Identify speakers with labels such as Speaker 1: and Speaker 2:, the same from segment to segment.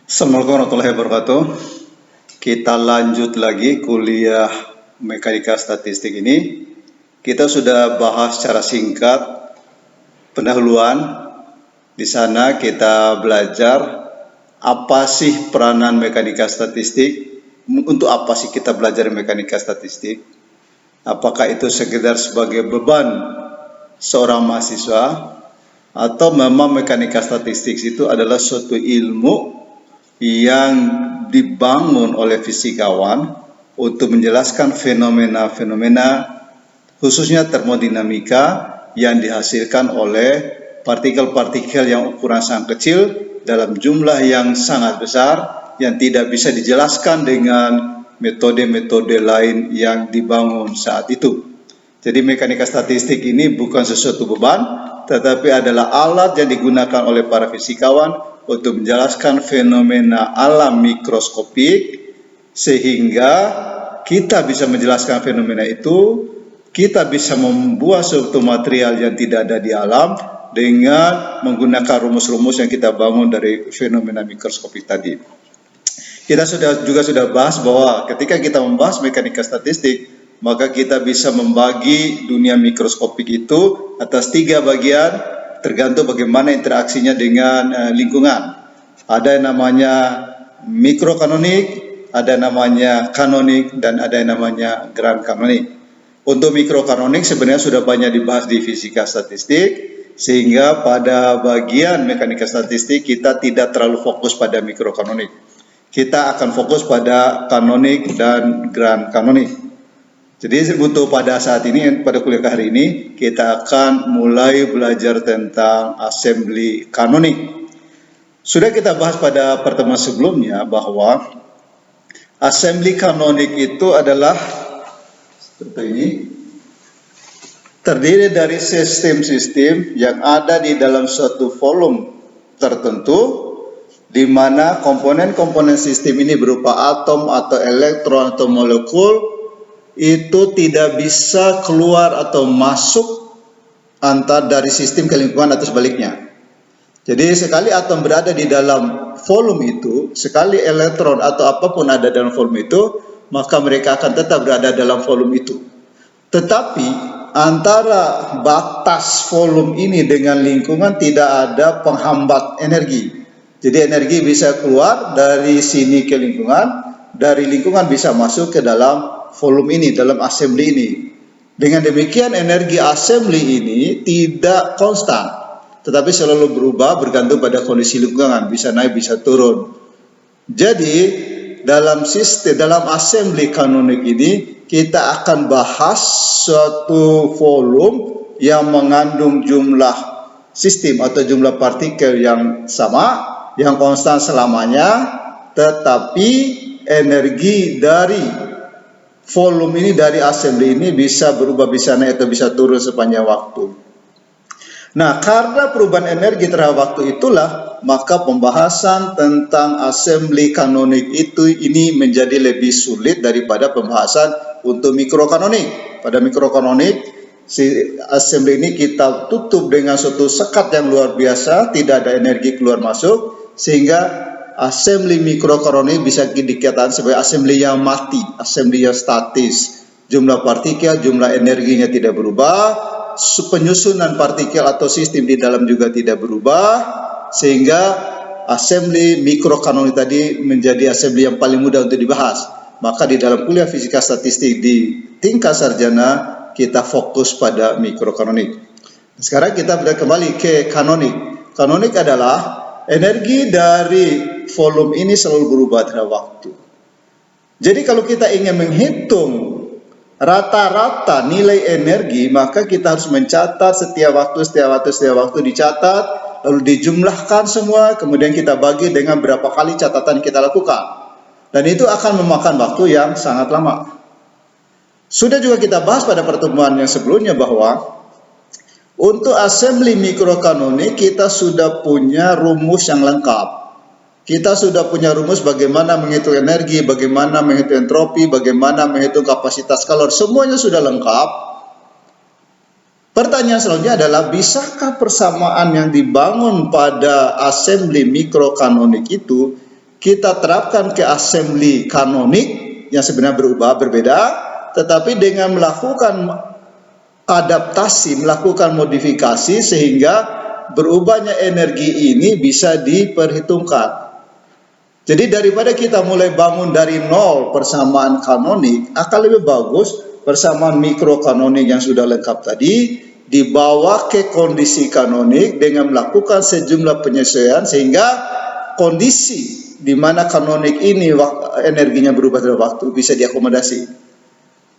Speaker 1: Assalamualaikum warahmatullahi wabarakatuh. Kita lanjut lagi kuliah mekanika statistik ini. Kita sudah bahas secara singkat pendahuluan. Di sana kita belajar apa sih peranan mekanika statistik, untuk apa sih kita belajar mekanika statistik. Apakah itu sekedar sebagai beban seorang mahasiswa, atau memang mekanika statistik itu adalah suatu ilmu yang dibangun oleh fisikawan untuk menjelaskan fenomena-fenomena khususnya termodinamika yang dihasilkan oleh partikel-partikel yang ukuran sangat kecil dalam jumlah yang sangat besar yang tidak bisa dijelaskan dengan metode-metode lain yang dibangun saat itu. Jadi mekanika statistik ini bukan sesuatu beban, tetapi adalah alat yang digunakan oleh para fisikawan untuk menjelaskan fenomena alam mikroskopik, sehingga kita bisa menjelaskan fenomena itu, kita bisa membuat suatu material yang tidak ada di alam dengan menggunakan rumus-rumus yang kita bangun dari fenomena mikroskopik tadi. Kita sudah bahas bahwa ketika kita membahas mekanika statistik, maka kita bisa membagi dunia mikroskopik itu atas 3 bagian, tergantung bagaimana interaksinya dengan lingkungan. Ada yang namanya mikrokanonik, ada yang namanya kanonik, dan ada yang namanya grand kanonik. Untuk mikrokanonik sebenarnya sudah banyak dibahas di fisika statistik, sehingga pada bagian mekanika statistik kita tidak terlalu fokus pada mikrokanonik. Kita akan fokus pada kanonik dan grand kanonik. Jadi untuk pada saat ini, pada kuliah hari ini, kita akan mulai belajar tentang assembly kanonik. Sudah kita bahas pada pertemuan sebelumnya bahwa assembly kanonik itu adalah seperti ini, terdiri dari sistem-sistem yang ada di dalam suatu volume tertentu, di mana komponen-komponen sistem ini berupa atom atau elektron atau molekul, itu tidak bisa keluar atau masuk antar dari sistem ke lingkungan atau sebaliknya. Jadi sekali atom berada di dalam volume itu, sekali elektron atau apapun ada dalam volume itu, maka mereka akan tetap berada dalam volume itu. Tetapi antara batas volume ini dengan lingkungan tidak ada penghambat energi. Jadi energi bisa keluar dari sini ke lingkungan, dari lingkungan bisa masuk ke dalam volume ini, dalam assembly ini. Dengan demikian energi assembly ini tidak konstan, tetapi selalu berubah bergantung pada kondisi lingkungan, bisa naik bisa turun. Jadi dalam assembly kanonik ini kita akan bahas suatu volume yang mengandung jumlah sistem atau jumlah partikel yang sama, yang konstan selamanya, tetapi energi dari volume ini, dari assembly ini bisa berubah, bisa naik atau bisa turun sepanjang waktu. Nah, karena perubahan energi terhadap waktu itulah, maka pembahasan tentang assembly kanonik ini menjadi lebih sulit daripada pembahasan untuk mikrokanonik. Pada mikrokanonik, assembly ini kita tutup dengan suatu sekat yang luar biasa, tidak ada energi keluar masuk, sehingga assembly mikrokanonik bisa dikatakan sebagai assembly yang mati, assembly yang statis. Jumlah partikel, jumlah energinya tidak berubah, penyusunan partikel atau sistem di dalam juga tidak berubah, sehingga assembly mikrokanonik tadi menjadi assembly yang paling mudah untuk dibahas. Maka di dalam kuliah fisika statistik di tingkat sarjana, kita fokus pada mikrokanonik. Sekarang kita kembali ke kanonik. Kanonik adalah energi dari volume ini selalu berubah terhadap waktu. Jadi kalau kita ingin menghitung rata-rata nilai energi, maka kita harus mencatat setiap waktu dicatat, lalu dijumlahkan semua, kemudian kita bagi dengan berapa kali catatan kita lakukan. Dan itu akan memakan waktu yang sangat lama. Sudah juga kita bahas pada pertemuan yang sebelumnya bahwa untuk assembly mikrokanonik kita sudah punya rumus yang lengkap. Kita sudah punya rumus bagaimana menghitung energi, bagaimana menghitung entropi, bagaimana menghitung kapasitas kalor. Semuanya sudah lengkap. Pertanyaan selanjutnya adalah, bisakah persamaan yang dibangun pada assembly mikrokanonik itu kita terapkan ke assembly kanonik yang sebenarnya berbeda, tetapi dengan melakukan adaptasi, melakukan modifikasi sehingga berubahnya energi ini bisa diperhitungkan. Jadi daripada kita mulai bangun dari nol persamaan kanonik, akan lebih bagus persamaan mikrokanonik yang sudah lengkap tadi dibawa ke kondisi kanonik dengan melakukan sejumlah penyesuaian sehingga kondisi di mana kanonik ini energinya berubah dalam waktu bisa diakomodasi.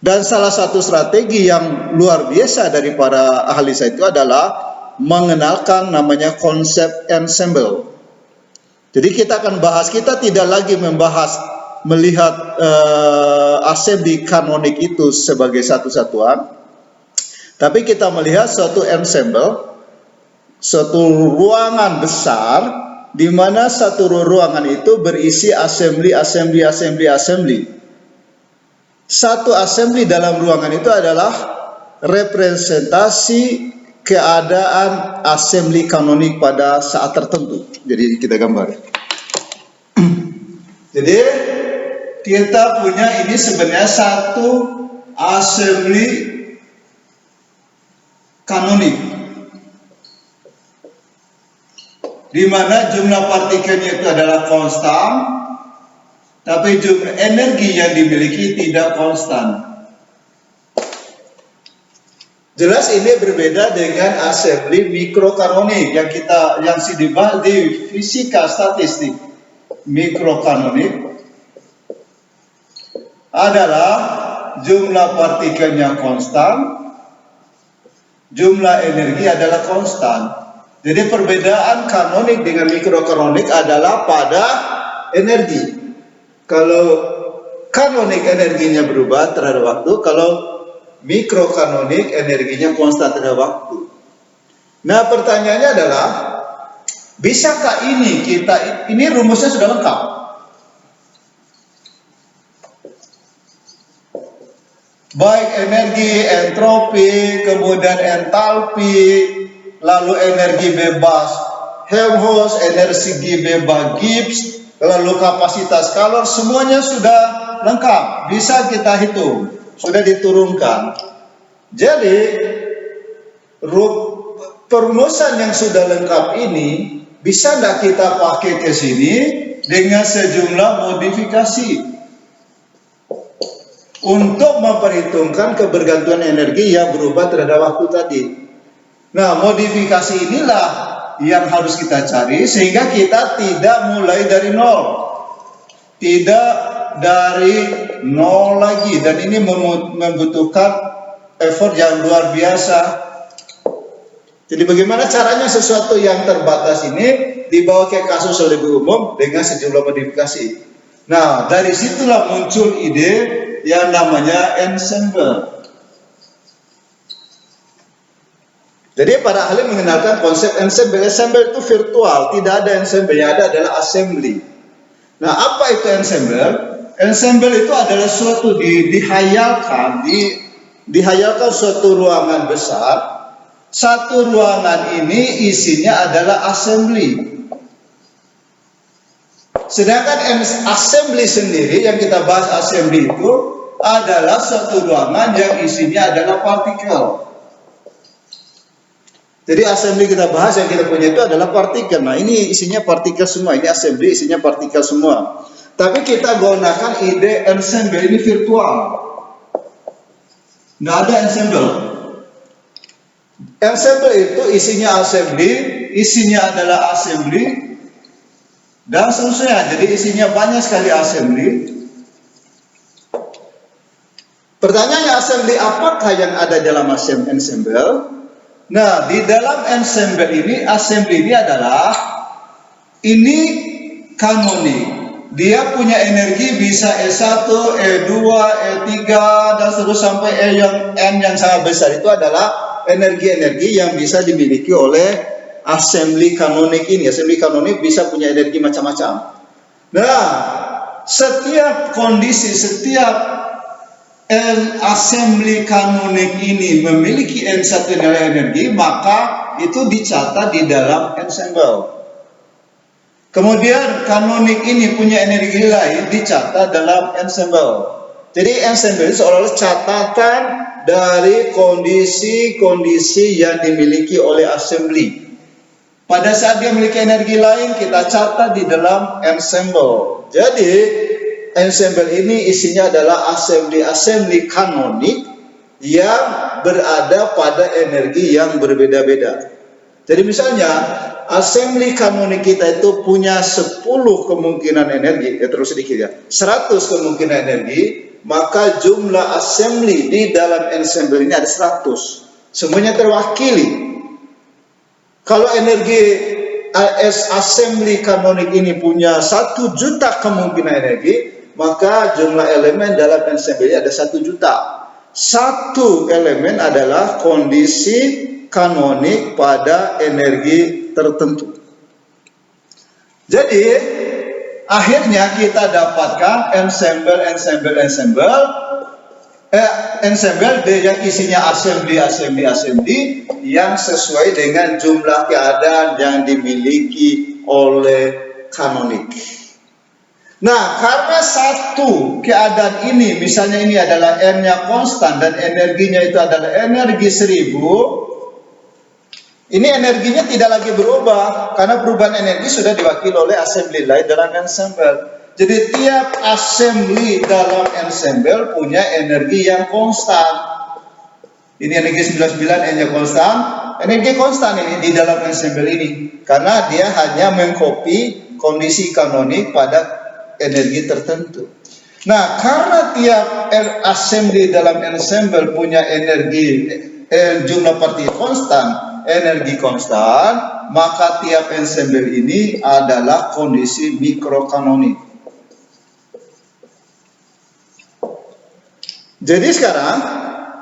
Speaker 1: Dan salah satu strategi yang luar biasa dari para ahli saya itu adalah mengenalkan namanya konsep ensemble. Jadi kita akan bahas, kita tidak lagi melihat assembly kanonik itu sebagai satu satuan, tapi kita melihat suatu ensemble, suatu ruangan besar di mana satu ruangan itu berisi assembly. Satu assembly dalam ruangan itu adalah representasi keadaan assembly kanonik pada saat tertentu. Jadi kita gambar. Jadi kita punya ini sebenarnya satu assembly kanonik, di mana jumlah partikelnya itu adalah konstan, tapi jumlah energi yang dimiliki tidak konstan. Jelas ini berbeda dengan assembly mikrokanonik yang dibahas di fisika statistik. Mikrokanonik adalah jumlah partikelnya konstan, jumlah energi adalah konstan. Jadi perbedaan kanonik dengan mikrokanonik adalah pada energi. Kalau kanonik energinya berubah terhadap waktu, kalau mikrokanonik energinya konstan terhadap waktu. Nah, pertanyaannya adalah, bisakah ini rumusnya sudah lengkap? Baik energi, entropi, kemudian entalpi, lalu energi bebas Helmholtz, energi bebas Gibbs, lalu kapasitas kalor, semuanya sudah lengkap, bisa kita hitung, sudah diturunkan. Jadi perumusan yang sudah lengkap ini bisa tidak kita pakai ke sini dengan sejumlah modifikasi untuk memperhitungkan kebergantungan energi yang berubah terhadap waktu tadi. Nah, modifikasi inilah yang harus kita cari sehingga kita tidak mulai dari nol, tidak dari nol lagi, dan ini membutuhkan effort yang luar biasa. Jadi bagaimana caranya sesuatu yang terbatas ini dibawa ke kasus lebih umum dengan sejumlah modifikasi. Nah, dari situlah muncul ide yang namanya ensemble. Jadi para ahli mengenalkan konsep ensemble. Ensemble itu virtual, tidak ada ensemble, yang ada adalah assembly. Nah, apa itu ensemble? Ensemble itu adalah suatu dihayalkan suatu ruangan besar. Satu ruangan ini isinya adalah assembly. Sedangkan assembly sendiri yang kita bahas, assembly itu adalah suatu ruangan yang isinya adalah partikel. Jadi assembly kita bahas yang kita punya itu adalah partikel. Nah, ini isinya partikel semua, ini assembly isinya partikel semua. Tapi kita gunakan ide ensemble, ini virtual. Nggak ada ensemble. Ensemble itu isinya assembly, isinya adalah assembly, dan seterusnya. Jadi isinya banyak sekali assembly. Pertanyaannya, assembly apakah yang ada dalam ensemble? Nah, di dalam ensemble ini, assembly ini adalah ini kanonik. Dia punya energi bisa E1, E2, E3, dan terus sampai N yang sangat besar. Itu adalah energi-energi yang bisa dimiliki oleh assembly kanonik ini. Assembly kanonik bisa punya energi macam-macam. Nah, setiap kondisi, setiap assembly kanonik ini memiliki satu nilai energi, maka itu dicatat di dalam ensemble. Kemudian kanonik ini punya energi lain dicatat dalam ensemble. Jadi ensemble seolah-olah catatan dari kondisi-kondisi yang dimiliki oleh assembly. Pada saat dia memiliki energi lain, kita catat di dalam ensemble. Jadi ensemble ini isinya adalah assembly kanonik yang berada pada energi yang berbeda-beda. Jadi misalnya assembly kanonik kita itu punya 10 kemungkinan energi, terus sedikit ya, 100 kemungkinan energi, maka jumlah assembly di dalam ensemble ini ada 100. Semuanya terwakili. Kalau energi assembly kanonik ini punya 1 juta kemungkinan energi, maka jumlah elemen dalam ensemble ini ada 1 juta. Satu elemen adalah kondisi kanonik pada energi tertentu. Jadi akhirnya kita dapatkan ensemble yang isinya assembly yang sesuai dengan jumlah keadaan yang dimiliki oleh kanonik. Nah, karena satu keadaan ini, misalnya ini adalah N-nya konstan dan energinya itu adalah energi 1000, ini energinya tidak lagi berubah, karena perubahan energi sudah diwakili oleh assembly lain dalam ensemble. Jadi tiap assembly dalam ensemble punya energi yang konstan. Ini energi 99, N-nya konstan. Energi konstan ini di dalam ensemble ini, karena dia hanya mengcopy kondisi kanonik pada energi tertentu. Nah, karena tiap assembly dalam ensemble punya energi jumlah partikel konstan, energi konstan, maka tiap ensemble ini adalah kondisi mikrokanonik. Jadi sekarang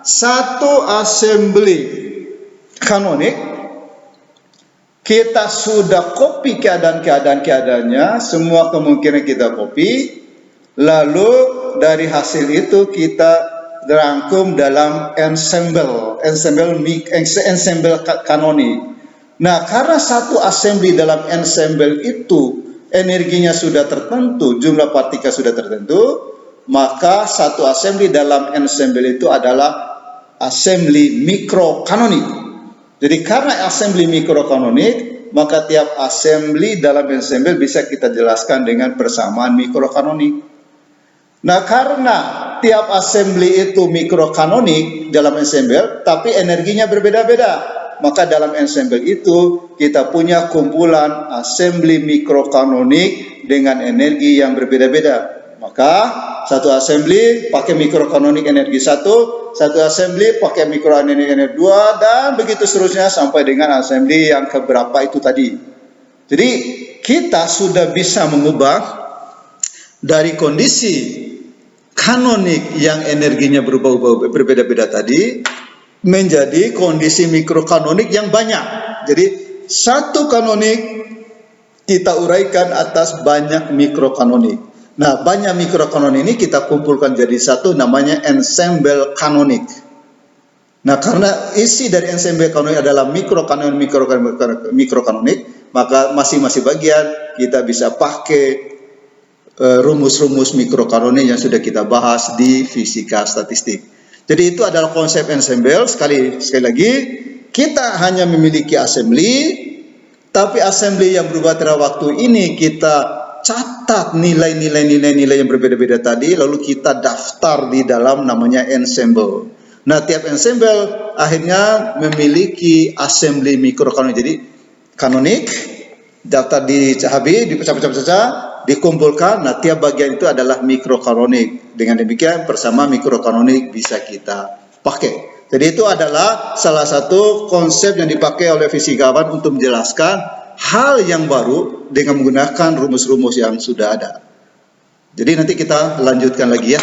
Speaker 1: satu assembly kanonik kita sudah copy keadaan-keadaannya, semua kemungkinan kita copy, lalu dari hasil itu kita rangkum dalam ensemble kanonik. Nah, karena satu assembly dalam ensemble itu energinya sudah tertentu, jumlah partikel sudah tertentu, maka satu assembly dalam ensemble itu adalah assembly mikrokanonik. Jadi karena assembly mikrokanonik, maka tiap assembly dalam ensemble bisa kita jelaskan dengan persamaan mikrokanonik. Nah, karena tiap assembly itu mikrokanonik dalam ensemble, tapi energinya berbeda-beda, maka dalam ensemble itu kita punya kumpulan assembly mikrokanonik dengan energi yang berbeda-beda. Maka satu assembly pakai mikrokanonik energi 1, satu assembly pakai mikrokanonik energi 2, dan begitu seterusnya sampai dengan assembly yang keberapa itu tadi. Jadi kita sudah bisa mengubah dari kondisi kanonik yang energinya berubah-ubah berbeda-beda tadi menjadi kondisi mikrokanonik yang banyak. Jadi satu kanonik kita uraikan atas banyak mikrokanonik. Nah, banyak mikrokanonik ini kita kumpulkan jadi satu, namanya ensemble kanonik. Nah, karena isi dari ensemble kanonik adalah mikrokanonik, maka masing-masing bagian kita bisa pakai rumus-rumus mikrokanonik yang sudah kita bahas di fisika statistik. Jadi itu adalah konsep ensemble. Sekali lagi, kita hanya memiliki assembly, tapi assembly yang berubah terhadap waktu ini kita catat nilai-nilai yang berbeda-beda tadi, lalu kita daftar di dalam namanya ensemble. Nah, tiap ensemble akhirnya memiliki assembly mikrokanonik. Jadi kanonik daftar di CHB, dipecah-pecah, dikumpulkan. Nah, tiap bagian itu adalah mikrokanonik. Dengan demikian bersama mikrokanonik bisa kita pakai. Jadi itu adalah salah satu konsep yang dipakai oleh fisikawan untuk menjelaskan hal yang baru dengan menggunakan rumus-rumus yang sudah ada. Jadi nanti kita lanjutkan lagi ya.